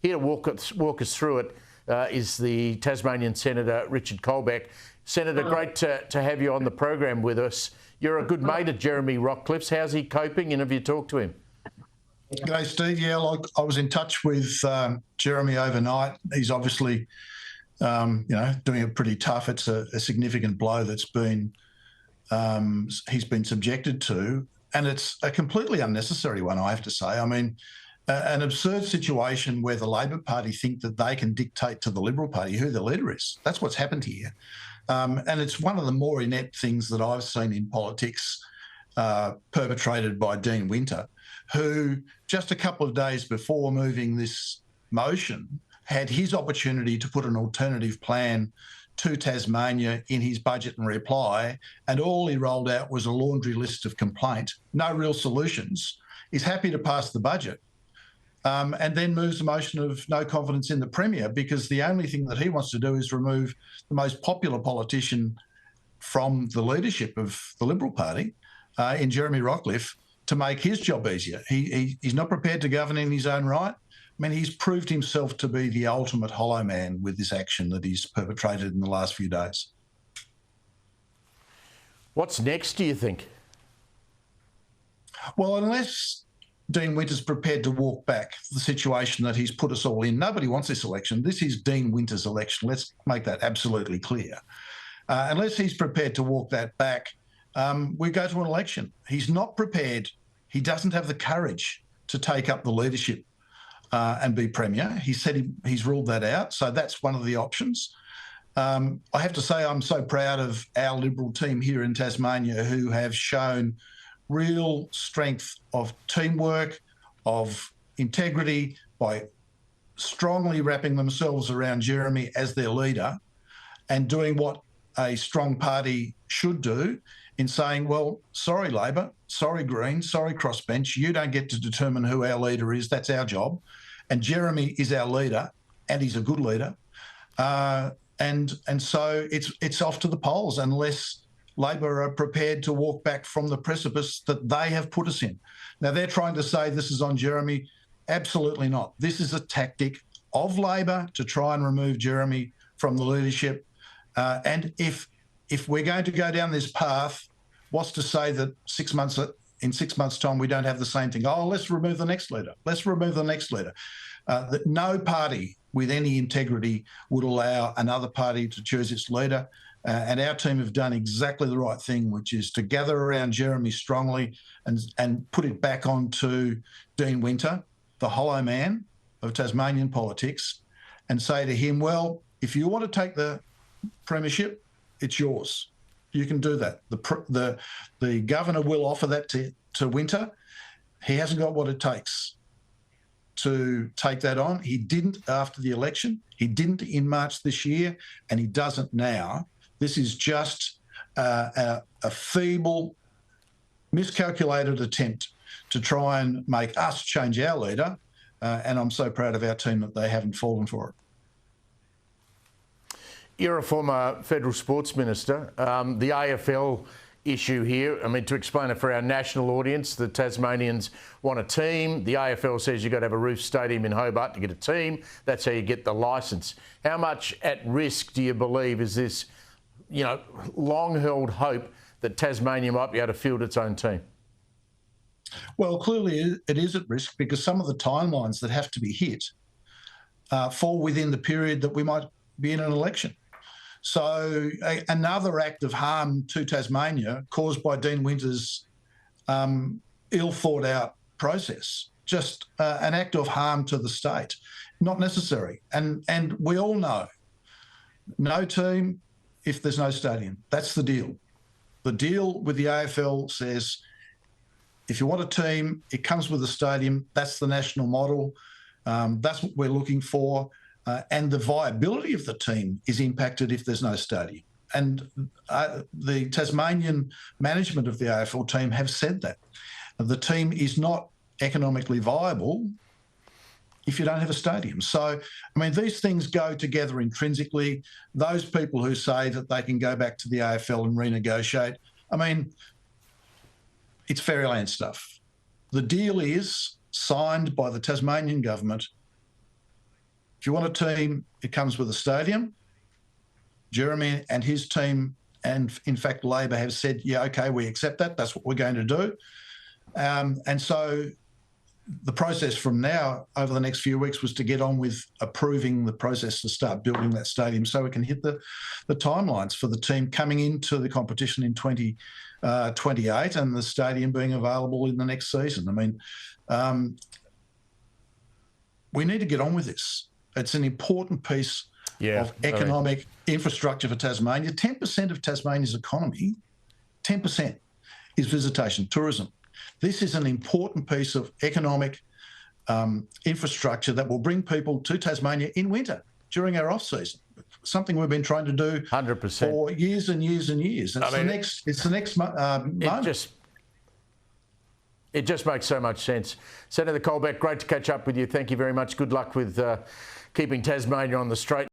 Here to walk us through it is the Tasmanian Senator Richard Colbeck. Senator, great to have you on the program with us. You're a good mate of Jeremy Rockliff's. How's he coping, and have you talked to him? G'day, Steve. Yeah, I was in touch with Jeremy overnight. He's obviously, doing it pretty tough. It's a significant blow that's been he's been subjected to, and it's a completely unnecessary one, I have to say. I mean, an absurd situation where the Labor Party think that they can dictate to the Liberal Party who the leader is. That's what's happened here. And it's one of the more inept things that I've seen in politics perpetrated by Dean Winter, who just a couple of days before moving this motion had his opportunity to put an alternative plan to Tasmania in his budget and reply, and all he rolled out was a laundry list of complaint, no real solutions. He's happy to pass the budget, and then moves a motion of no confidence in the Premier, because the only thing that he wants to do is remove the most popular politician from the leadership of the Liberal Party, in Jeremy Rockliff, to make his job easier. He's not prepared to govern in his own right. I mean, he's proved himself to be the ultimate hollow man with this action that he's perpetrated in the last few days. What's next, do you think? Well, unless Dean Winter's prepared to walk back the situation that he's put us all in. Nobody wants this election. This is Dean Winter's election. Let's make that absolutely clear. Unless he's prepared to walk that back, we go to an election. He's not prepared. He doesn't have the courage to take up the leadership and be Premier. He said he's ruled that out. So that's one of the options. I have to say I'm so proud of our Liberal team here in Tasmania, who have shown real strength of teamwork, of integrity, by strongly wrapping themselves around Jeremy as their leader and doing what a strong party should do in saying, well, sorry, Labor, sorry, Greens, sorry, Crossbench, you don't get to determine who our leader is. That's our job. And Jeremy is our leader, and he's a good leader. And so it's off to the polls unless Labor are prepared to walk back from the precipice that they have put us in. Now, they're trying to say this is on Jeremy. Absolutely not. This is a tactic of Labor to try and remove Jeremy from the leadership. And if we're going to go down this path, what's to say that in 6 months' time we don't have the same thing? Oh, let's remove the next leader. Let's remove the next leader. That no party with any integrity would allow another party to choose its leader. And our team have done exactly the right thing, which is to gather around Jeremy strongly and put it back onto Dean Winter, the hollow man of Tasmanian politics, and say to him, well, if you want to take the premiership, it's yours. You can do that. The governor will offer that to Winter. He hasn't got what it takes to take that on. He didn't after the election. He didn't in March this year, and he doesn't now. This is just a feeble, miscalculated attempt to try and make us change our leader, and I'm so proud of our team that they haven't fallen for it. You're a former federal sports minister. The AFL issue here, I mean, to explain it for our national audience, the Tasmanians want a team. The AFL says you've got to have a roof stadium in Hobart to get a team. That's how you get the licence. How much at risk do you believe is this, long-held hope that Tasmania might be able to field its own team? Well, clearly it is at risk because some of the timelines that have to be hit fall within the period that we might be in an election. So another act of harm to Tasmania caused by Dean Winter's ill-thought-out process, just an act of harm to the state, not necessary. And we all know, no team if there's no stadium. That's the deal. The deal with the AFL says, if you want a team, it comes with a stadium. That's the national model. That's what we're looking for. And the viability of the team is impacted if there's no stadium. And the Tasmanian management of the AFL team have said that. The team is not economically viable if you don't have a stadium. So, I mean, these things go together intrinsically. Those people who say that they can go back to the AFL and renegotiate, I mean, it's fairyland stuff. The deal is signed by the Tasmanian government If you want a team, it comes with a stadium. Jeremy and his team, and in fact Labor, have said, yeah, okay, we accept that. That's what we're going to do. And so the process from now over the next few weeks was to get on with approving the process to start building that stadium so we can hit the timelines for the team coming into the competition in 2028 and the stadium being available in the next season. I mean, we need to get on with this. It's an important piece of economic infrastructure for Tasmania. 10% of Tasmania's economy, 10% is visitation, tourism. This is an important piece of economic infrastructure that will bring people to Tasmania in winter during our off-season. Something we've been trying to do 100% for years and years and years. It's the next moment. It just makes so much sense. Senator Colbeck, great to catch up with you. Thank you very much. Good luck with keeping Tasmania on the straight